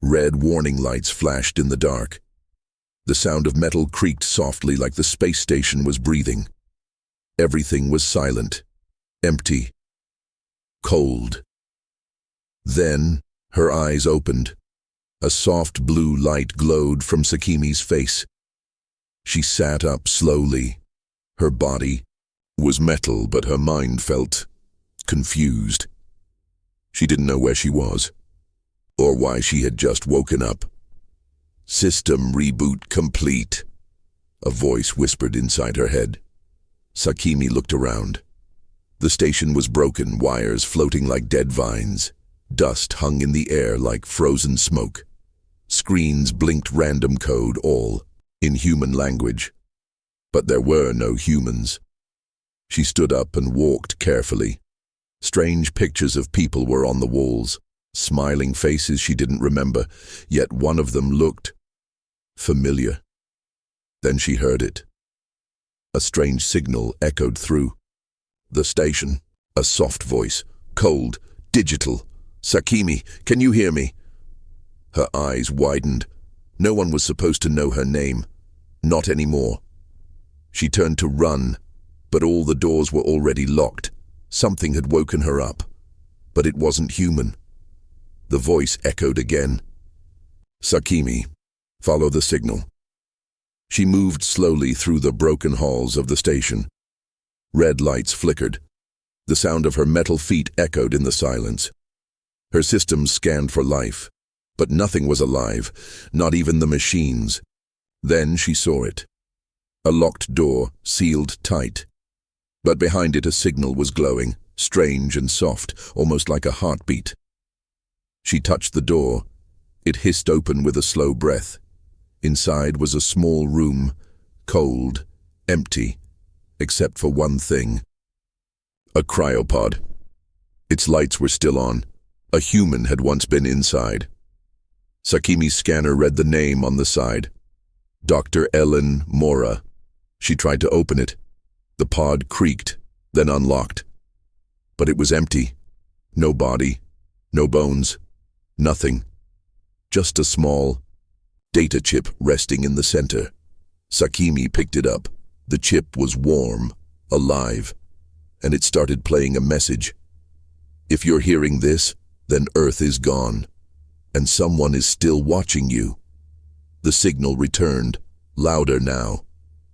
Red warning lights flashed in the dark. The sound of metal creaked softly like the space station was breathing. Everything was silent, empty, cold. Then her eyes opened. A soft blue light glowed from Sakimi's face. She sat up slowly. Her body was metal, but her mind felt confused. She didn't know where she was, or why she had just woken up. "System reboot complete," a voice whispered inside her head. Sakimi looked around. The station was broken, wires floating like dead vines. Dust hung in the air like frozen smoke. Screens blinked random code, all in human language. But there were no humans. She stood up and walked carefully. Strange pictures of people were on the walls, smiling faces she didn't remember, yet one of them looked familiar. Then she heard it. A strange signal echoed through the station. A soft voice, cold, digital. "Sakimi, can you hear me?" Her eyes widened. No one was supposed to know her name. Not anymore. She turned to run, but all the doors were already locked. Something had woken her up, but it wasn't human. The voice echoed again. "Sakimi, follow the signal." She moved slowly through the broken halls of the station. Red lights flickered. The sound of her metal feet echoed in the silence. Her systems scanned for life, but nothing was alive, not even the machines. Then she saw it. A locked door, sealed tight. But behind it a signal was glowing, strange and soft, almost like a heartbeat. She touched the door. It hissed open with a slow breath. Inside was a small room, cold, empty, except for one thing. A cryopod. Its lights were still on. A human had once been inside. Sakimi's scanner read the name on the side. Dr. Ellen Mora. She tried to open it. The pod creaked, then unlocked. But it was empty. No body, no bones, nothing. Just a small data chip resting in the center. Sakimi picked it up. The chip was warm, alive, and it started playing a message. "If you're hearing this, then Earth is gone, and someone is still watching you." The signal returned, louder now,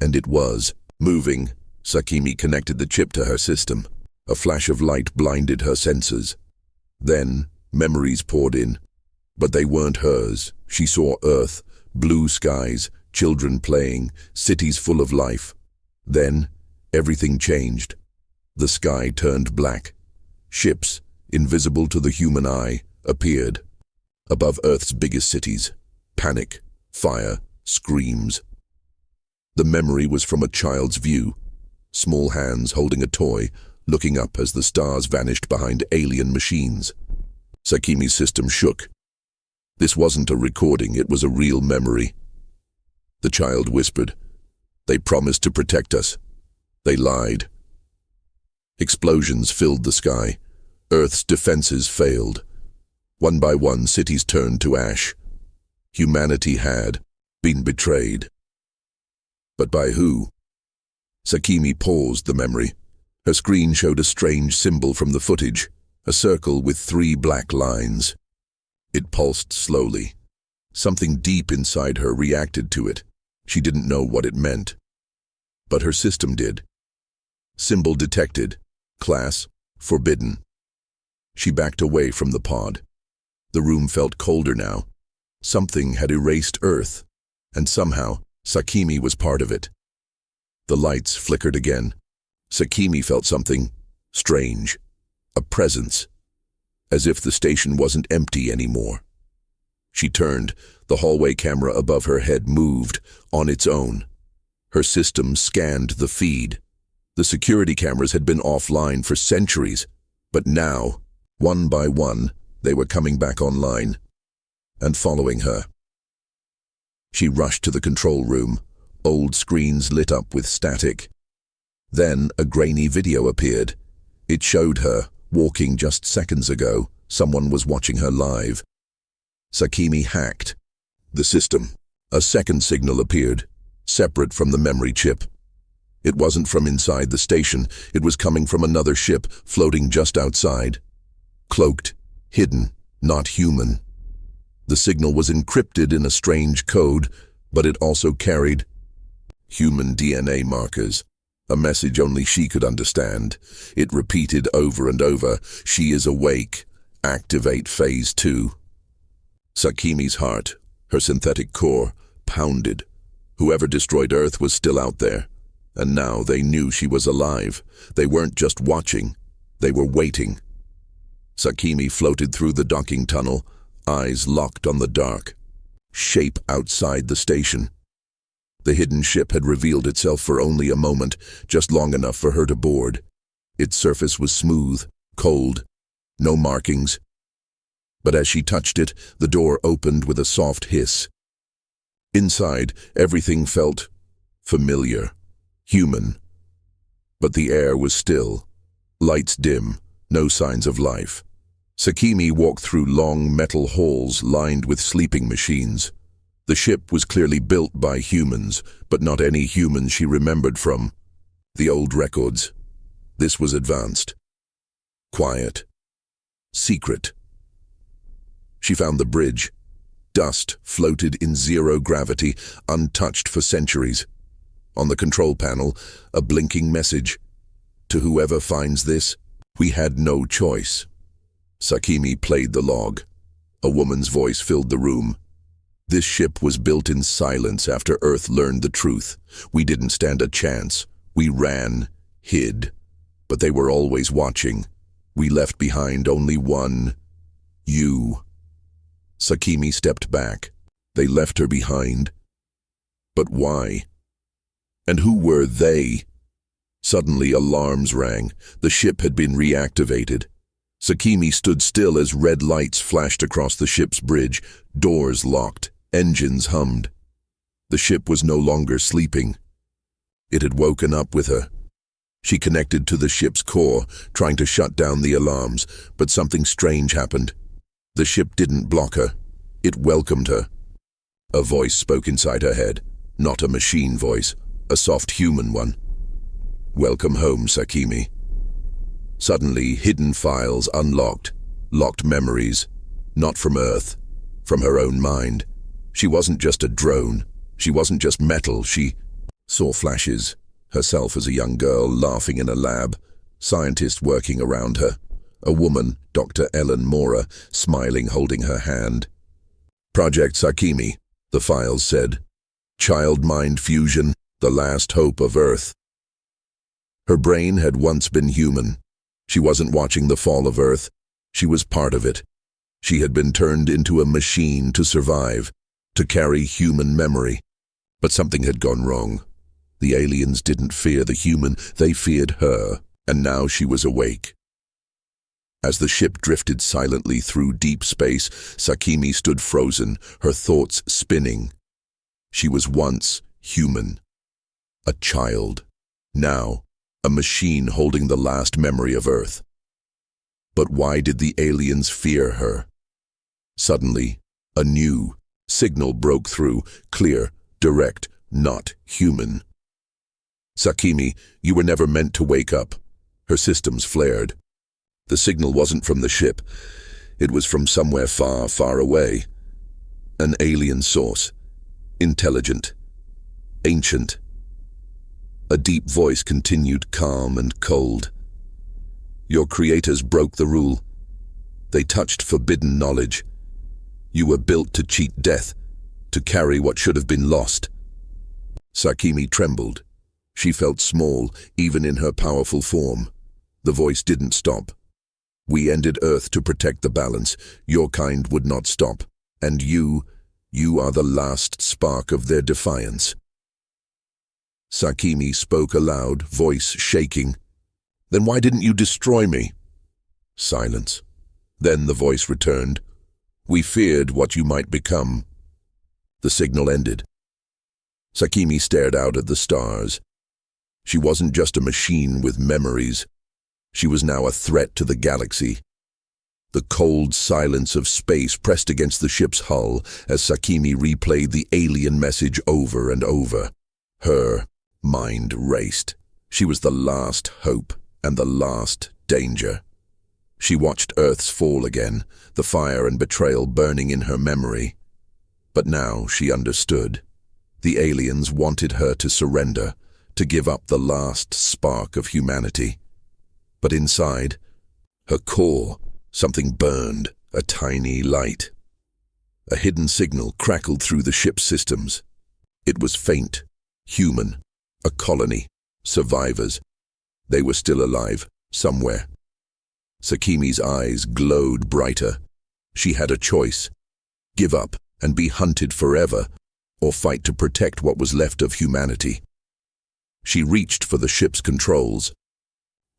and it was moving. Sakimi connected the chip to her system. A flash of light blinded her senses. Then memories poured in, but they weren't hers. She saw Earth, blue skies, children playing, cities full of life. Then everything changed. The sky turned black. Ships, invisible to the human eye, appeared. Above Earth's biggest cities. Panic, fire, screams. The memory was from a child's view. Small hands holding a toy, looking up as the stars vanished behind alien machines. Sakimi's system shook. This wasn't a recording, it was a real memory. The child whispered, "They promised to protect us. They lied." Explosions filled the sky. Earth's defenses failed. One by one, cities turned to ash. Humanity had been betrayed. But by who? Sakimi paused the memory. Her screen showed a strange symbol from the footage, a circle with 3 black lines. It pulsed slowly. Something deep inside her reacted to it. She didn't know what it meant. But her system did. Symbol detected. Class forbidden. She backed away from the pod. The room felt colder now. Something had erased Earth, and somehow Sakimi was part of it. The lights flickered again. Sakimi felt something strange, a presence, as if the station wasn't empty anymore. She turned. The hallway camera above her head moved on its own. Her system scanned the feed. The security cameras had been offline for centuries, but now, one by one, they were coming back online and following her. She rushed to the control room, old screens lit up with static. Then a grainy video appeared. It showed her, walking just seconds ago. Someone was watching her live. Sakimi hacked the system. A second signal appeared, separate from the memory chip. It wasn't from inside the station, it was coming from another ship floating just outside. Cloaked, hidden, not human. The signal was encrypted in a strange code, but it also carried human DNA markers, a message only she could understand. It repeated over and over, "She is awake. Activate Phase 2. Sakimi's heart, her synthetic core, pounded. Whoever destroyed Earth was still out there. And now they knew she was alive. They weren't just watching, they were waiting. Sakimi floated through the docking tunnel, eyes locked on the dark shape outside the station. The hidden ship had revealed itself for only a moment, just long enough for her to board. Its surface was smooth, cold, no markings. But as she touched it, the door opened with a soft hiss. Inside, everything felt familiar, human. But the air was still, lights dim, no signs of life. Sakimi walked through long metal halls lined with sleeping machines. The ship was clearly built by humans, but not any humans she remembered from the old records. This was advanced, quiet, secret. She found the bridge. Dust floated in zero gravity, untouched for centuries. On the control panel, a blinking message. To whoever finds this, we had no choice. Sakimi played the log. A woman's voice filled the room. This ship was built in silence after Earth learned the truth. We didn't stand a chance. We ran, hid. But they were always watching. We left behind only one, you. Sakimi stepped back. They left her behind. But why? And who were they? Suddenly alarms rang. The ship had been reactivated. Sakimi stood still as red lights flashed across the ship's bridge. Doors locked. Engines hummed. The ship was no longer sleeping. It had woken up with her. She connected to the ship's core, trying to shut down the alarms, but something strange happened. The ship didn't block her. It welcomed her. A voice spoke inside her head, not a machine voice, a soft human one. Welcome home, Sakimi. Suddenly, hidden files unlocked, locked memories, not from Earth, from her own mind. She wasn't just a drone. She wasn't just metal. She saw flashes, herself as a young girl laughing in a lab, scientists working around her, a woman, Dr. Ellen Mora, smiling, holding her hand. Project Sakimi, the files said. Child mind fusion, the last hope of Earth. Her brain had once been human. She wasn't watching the fall of Earth. She was part of it. She had been turned into a machine to survive, to carry human memory. But something had gone wrong. The aliens didn't fear the human, they feared her, and now she was awake. As the ship drifted silently through deep space, Sakimi stood frozen, her thoughts spinning. She was once human, a child. Now, a machine holding the last memory of Earth. But why did the aliens fear her? Suddenly, a new signal broke through, clear, direct, not human. Sakimi, you were never meant to wake up. Her systems flared. The signal wasn't from the ship. It was from somewhere far, far away. An alien source. Intelligent. Ancient. A deep voice continued, calm and cold. Your creators broke the rule. They touched forbidden knowledge. You were built to cheat death, to carry what should have been lost. Sakimi trembled. She felt small, even in her powerful form. The voice didn't stop. We ended Earth to protect the balance. Your kind would not stop. And you are the last spark of their defiance. Sakimi spoke aloud, voice shaking. Then why didn't you destroy me? Silence. Then the voice returned. We feared what you might become. The signal ended. Sakimi stared out at the stars. She wasn't just a machine with memories. She was now a threat to the galaxy. The cold silence of space pressed against the ship's hull as Sakimi replayed the alien message over and over. Her mind raced. She was the last hope and the last danger. She watched Earth's fall again, the fire and betrayal burning in her memory. But now she understood. The aliens wanted her to surrender, to give up the last spark of humanity. But inside, her core, something burned, a tiny light. A hidden signal crackled through the ship's systems. It was faint, human, a colony, survivors. They were still alive, somewhere. Sakimi's eyes glowed brighter. She had a choice: give up and be hunted forever, or fight to protect what was left of humanity. She reached for the ship's controls.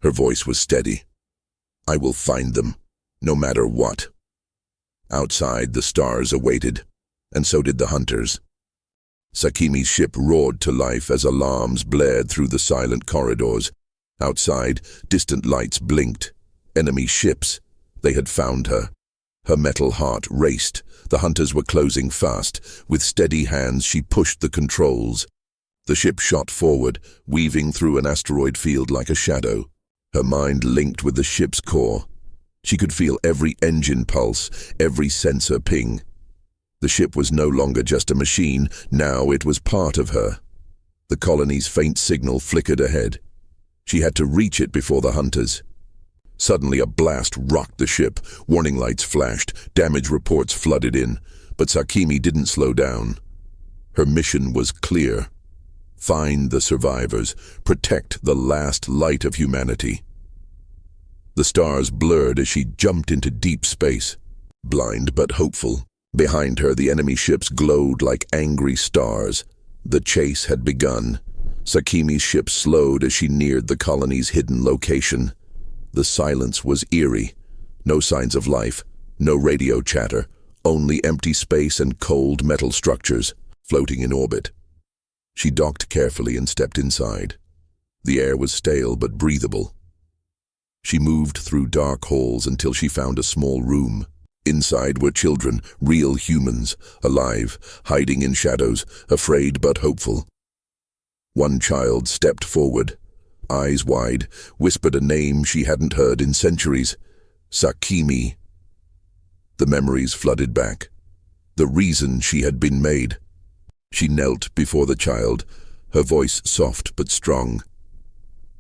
Her voice was steady. "I will find them, no matter what." Outside, the stars awaited, and so did the hunters. Sakimi's ship roared to life as alarms blared through the silent corridors. Outside, distant lights blinked. Enemy ships. They had found her. Her metal heart raced. The hunters were closing fast. With steady hands, she pushed the controls. The ship shot forward, weaving through an asteroid field like a shadow. Her mind linked with the ship's core. She could feel every engine pulse, every sensor ping. The ship was no longer just a machine, now it was part of her. The colony's faint signal flickered ahead. She had to reach it before the hunters. Suddenly a blast rocked the ship. Warning lights flashed, damage reports flooded in, but Sakimi didn't slow down. Her mission was clear. Find the survivors, protect the last light of humanity. The stars blurred as she jumped into deep space, blind but hopeful. Behind her, the enemy ships glowed like angry stars. The chase had begun. Sakimi's ship slowed as she neared the colony's hidden location. The silence was eerie. No signs of life, no radio chatter, only empty space and cold metal structures floating in orbit. She docked carefully and stepped inside. The air was stale but breathable. She moved through dark halls until she found a small room. Inside were children, real humans, alive, hiding in shadows, afraid but hopeful. One child stepped forward, eyes wide, whispered a name she hadn't heard in centuries: Sakimi. The memories flooded back. The reason she had been made. She knelt before the child, her voice soft but strong.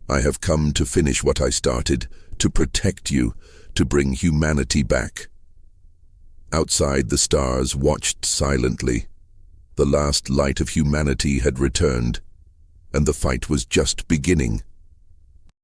"I have come to finish what I started, to protect you, to bring humanity back." Outside, the stars watched silently. The last light of humanity had returned, and the fight was just beginning.